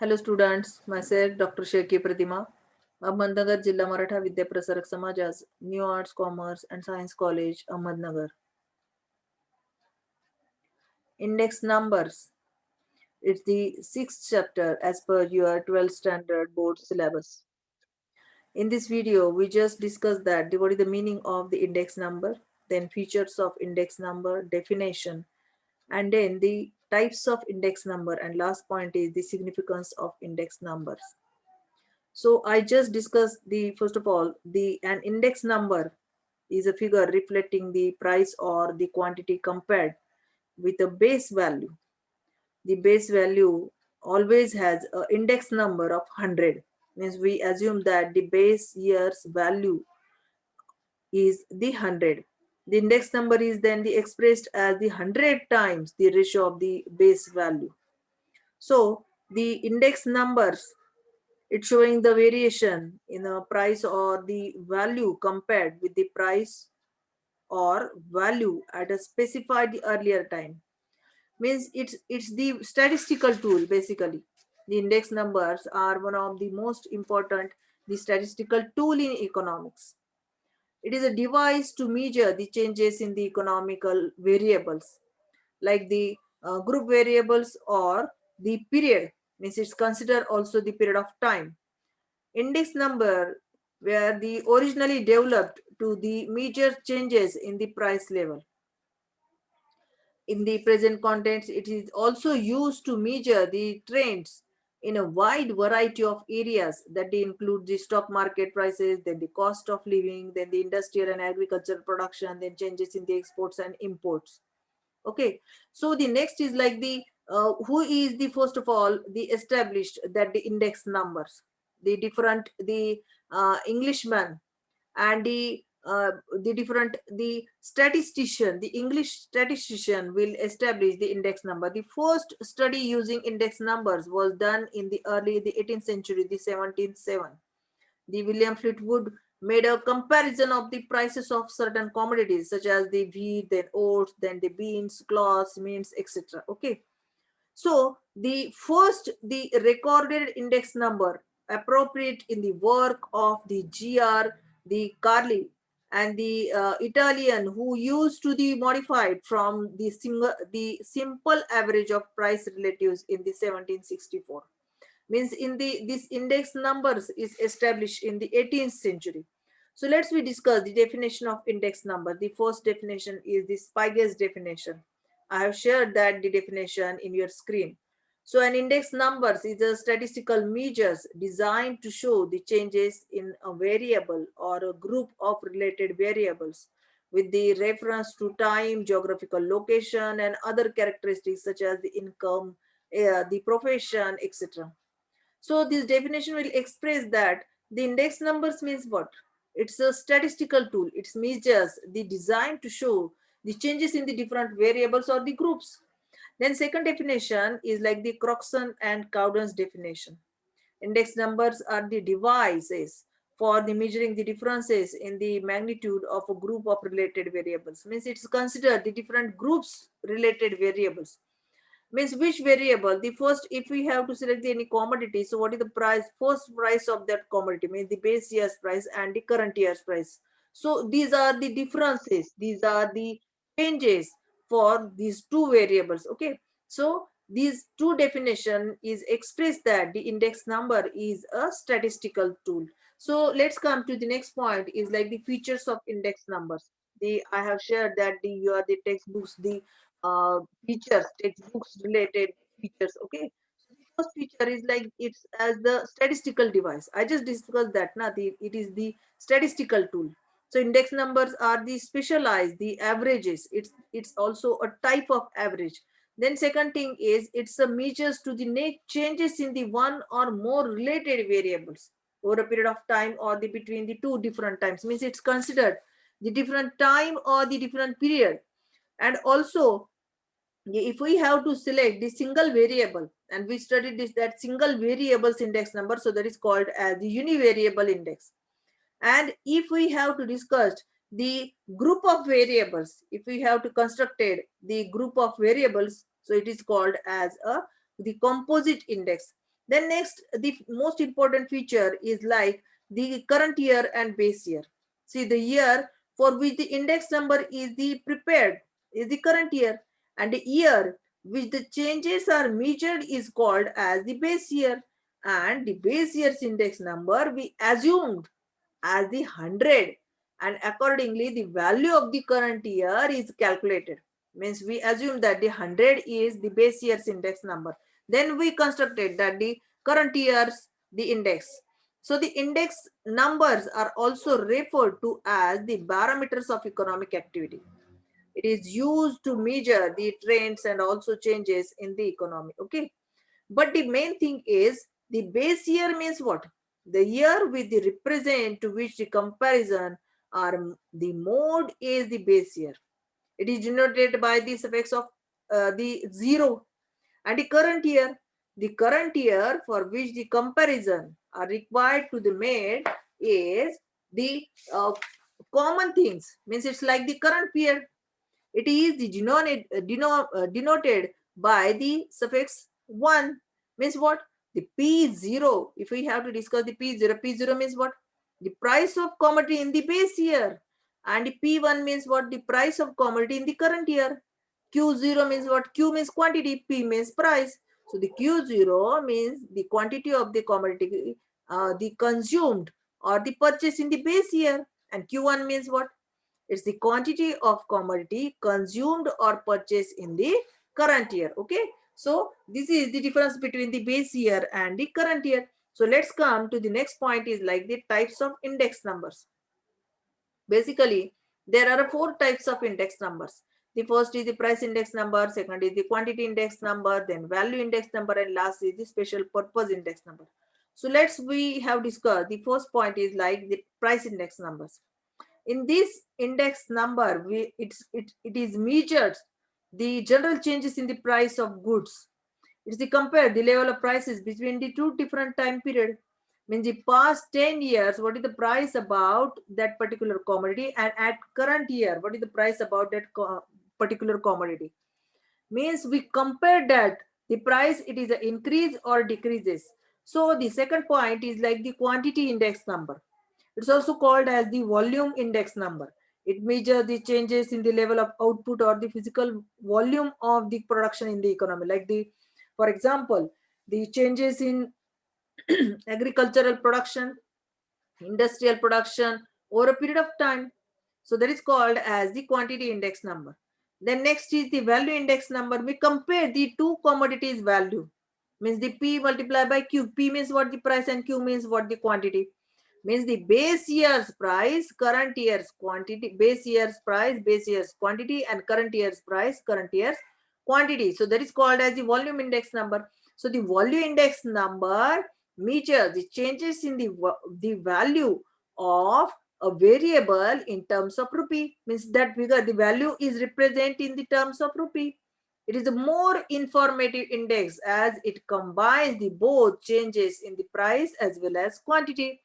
Hello students, myself Dr. Sheki Pratima, Ahmednagar Jilla Maratha Vidya Prasarak Samajaz, New Arts, Commerce and Science College, Ahmednagar. Index numbers. It's the sixth chapter as per your 12th standard board syllabus. In this video, we just discussed that what is the meaning of the index number, then features of index number, definition, and then the types of index number, and last point is the significance of index numbers. So I just discussed the first of all the an index number is a figure reflecting the price or the quantity compared with a base value. The base value always has an index number of 100, means we assume that the base year's value is the 100. The index number is then expressed as the 100 times the ratio of the base value. So the index numbers, it's showing the variation in a price or the value compared with the price or value at a specified earlier time. Means it's the statistical tool basically. The index numbers are one of the most important the statistical tool in economics. It is a device to measure the changes in the economical variables like the group variables or the period, means it's considered also the period of time. Index number were the originally developed to the measure changes in the price level. In the present context, it is also used to measure the trends in a wide variety of areas that include the stock market prices, then the cost of living, then the industrial and agricultural production, then changes in the exports and imports. Okay, so the next is like the who is the first of all the established that the index numbers, the different the Englishman and the different the statistician, the English statistician will establish the index number. The first study using index numbers was done in the early the 18th century, the 1707. The William Fleetwood made a comparison of the prices of certain commodities such as the wheat, then oats, then the beans, cloths, meats, etc. Okay. So the first, the recorded index number appropriate in the work of the G.R. the Carli and the Italian who used to the modified from the simple average of price relatives in the 1764, means in the this index numbers is established in the 18th century. So let's we discuss the definition of index number. The first definition is the Spiegel's definition. I have shared that the definition in your screen. So an index numbers is a statistical measures designed to show the changes in a variable or a group of related variables with the reference to time, geographical location, and other characteristics such as the income, the profession, etc. So this definition will express that the index numbers means what? It's a statistical tool. It measures the design to show the changes in the different variables or the groups. Then second definition is like the Croxon and Cowden's definition. Index numbers are the devices for the measuring the differences in the magnitude of a group of related variables. Means it's considered the different groups related variables, means which variable the first, if we have to select any commodity, so what is the price, first price of that commodity, means the base year's price and the current year's price. So these are the differences, these are the changes for these two variables. Okay, so these two definition is expressed that the index number is a statistical tool. So let's come to the next point is like the features of index numbers. The I have shared that the you are the textbooks, the features, textbooks related features. Okay, so the first feature is like it's as the statistical device. I just discussed that. Now it is the statistical tool. So index numbers are the specialized, the averages. It's also a type of average. Then second thing is it's a measures to the net changes in the one or more related variables over a period of time or the between the two different times. Means it's considered the different time or the different period. And also if we have to select the single variable, and we studied this that single variables index number, so that is called as the univariable index. And if we have to discuss the group of variables, if we have to constructed the group of variables, so it is called as a the composite index. Then next, the most important feature is like the current year and base year. See, the year for which the index number is the prepared is the current year, and the year which the changes are measured is called as the base year. And the base year's index number we assumed as the 100, and accordingly the value of the current year is calculated. Means we assume that the 100 is the base year's index number, then we constructed that the current year's the index. So the index numbers are also referred to as the barometers of economic activity. It is used to measure the trends and also changes in the economy. Okay, but the main thing is the base year means what? The year with the represent to which the comparison or the mode is the base year. It is denoted by the suffix of the zero. And the current year for which the comparison are required to be made is the common things. Means it's like the current period. It is the denoted by the suffix 1. Means what? The P0. If we have to discuss the P0, P0 means what? The price of commodity in the base year. And the P1 means what? The price of commodity in the current year. Q0 means what? Q means quantity, P means price. So the Q0 means the quantity of the commodity, the consumed or the purchase in the base year. And Q1 means what? It's the quantity of commodity consumed or purchased in the current year. Okay. So this is the difference between the base year and the current year. So let's come to the next point is like the types of index numbers. Basically, there are four types of index numbers. The first is the price index number, second is the quantity index number, then value index number, and last is the special purpose index number. So we have discussed the first point is like the price index numbers. In this index number, it is measured the general changes in the price of goods. It's the compare the level of prices between the two different time period. Means the past 10 years, what is the price about that particular commodity, and at current year, what is the price about that particular commodity. Means we compare that the price, it is a increase or decreases. So the second point is like the quantity index number. It's also called as the volume index number. It measures the changes in the level of output or the physical volume of the production in the economy. Like for example, the changes in agricultural production, industrial production over a period of time. So that is called as the quantity index number. Then next is the value index number. We compare the two commodities value. Means the P multiplied by Q. P means what the price and Q means what the quantity. Means the base year's price, current year's quantity, base year's price, base year's quantity, and current year's price, current year's quantity. So that is called as the volume index number. So the volume index number measures the changes in the value of a variable in terms of rupee. Means that figure, the value is represented in the terms of rupee. It is a more informative index as it combines the both changes in the price as well as quantity.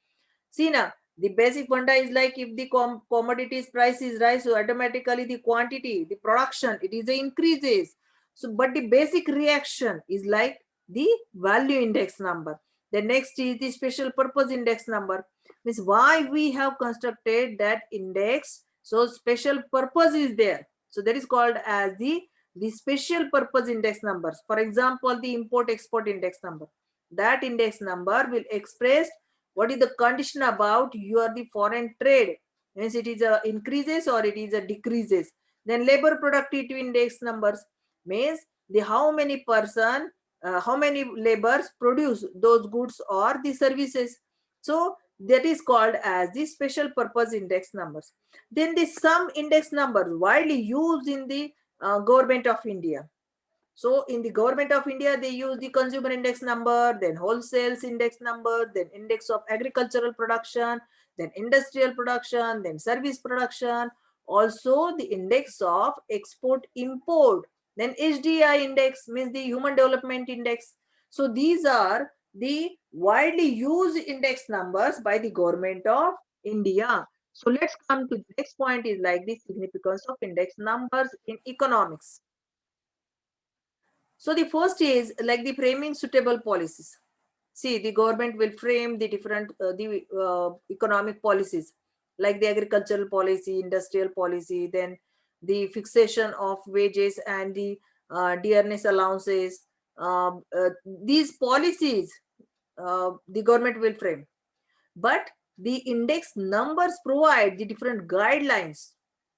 See now, the basic funda is like if the commodities price is rise, so automatically the quantity, the production, it is increases. So, but the basic reaction is like the value index number. The next is the special purpose index number. Means why we have constructed that index. So special purpose is there. So that is called as the special purpose index numbers. For example, the import export index number. That index number will express what is the condition about your the foreign trade. Means it is a increases or it is a decreases. Then labor productivity index numbers means the how many person, how many laborers produce those goods or the services. So that is called as the special purpose index numbers. Then the sum index numbers widely used in the government of India. So in the government of India, they use the consumer index number, then wholesales index number, then index of agricultural production, then industrial production, then service production, also the index of export import, then HDI index means the human development index. So these are the widely used index numbers by the government of India. So let's come to the next point is like the significance of index numbers in economics. So the first is like the framing suitable policies. See, the government will frame the different economic policies, like the agricultural policy, industrial policy, then the fixation of wages and the dearness allowances. These policies the government will frame, but the index numbers provide the different guidelines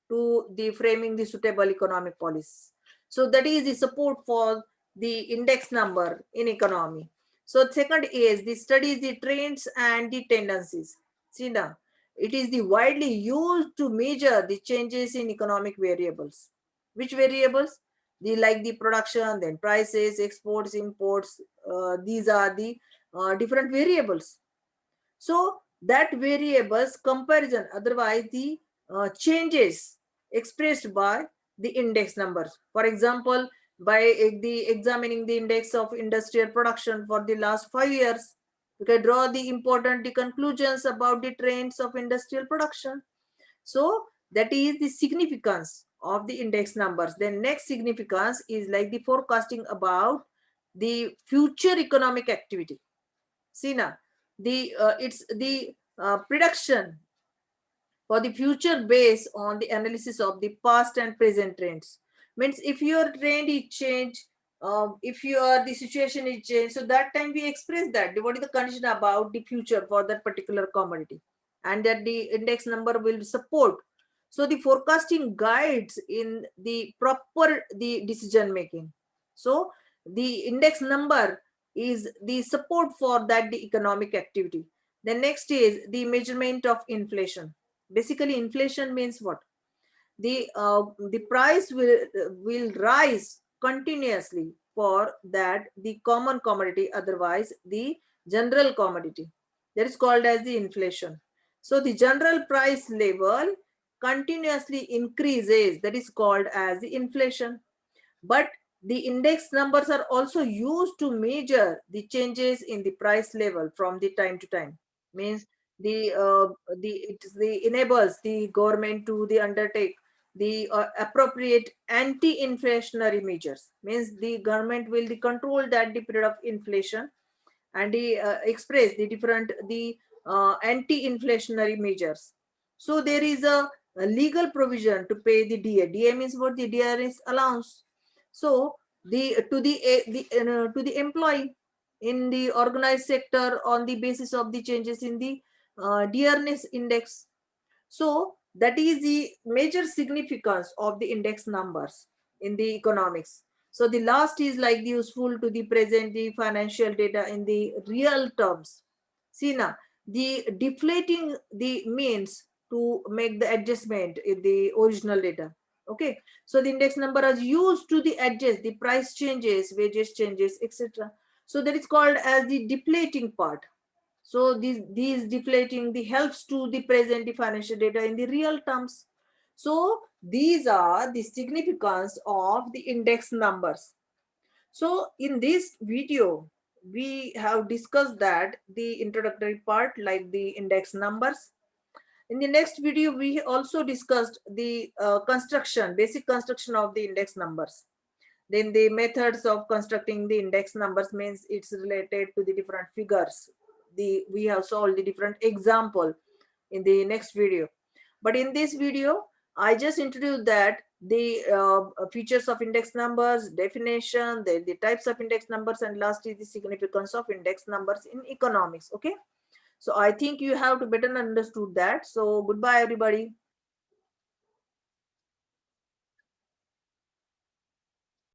to the framing the suitable economic policies. So that is the support for the index number in economy. So second is the studies the trends and the tendencies. See now, it is the widely used to measure the changes in economic variables. Which variables? The like the production, then prices, exports, imports. These are the different variables. So that variables comparison, otherwise the changes expressed by the index numbers. For example, by the examining the index of industrial production for the last 5 years, you can draw the important the conclusions about the trends of industrial production. So that is the significance of the index numbers. Then next significance is like the forecasting about the future economic activity. See now, the it's the prediction for the future based on the analysis of the past and present trends. Means if your trend is changed, if your the situation is changed, so that time we express that what is the condition about the future for that particular commodity, and that the index number will support. So the forecasting guides in the proper the decision making. So the index number is the support for that the economic activity. The next is the measurement of inflation. Basically, inflation means what? The price will rise continuously for that the common commodity, otherwise the general commodity. That is called as the inflation. So the general price level continuously increases. That is called as the inflation. But the index numbers are also used to measure the changes in the price level from the time to time. Means the enables the government to the undertake the appropriate anti-inflationary measures. Means the government will the control that the period of inflation, and the express the different the anti-inflationary measures. So there is a legal provision to pay the DA. DA means what? The DA is allowance. So to the employee in the organized sector on the basis of the changes in the dearness index. So that is the major significance of the index numbers in the economics. So the last is like useful to the present the financial data in the real terms. See now, the deflating the means to make the adjustment in the original data. Okay, so the index number is used to the adjust the price changes, wages changes, etc. So that is called as the deflating part. So these deflating the helps to the present the financial data in the real terms. So these are the significance of the index numbers. So in this video, we have discussed that the introductory part like the index numbers. In the next video, we also discussed the construction, basic construction of the index numbers. Then the methods of constructing the index numbers means it's related to the different figures. We have solved the different example in the next video. But in this video, I just introduced that the features of index numbers, definition, the types of index numbers, and last is the significance of index numbers in economics. Okay. So I think you have to better understood that. So goodbye, everybody.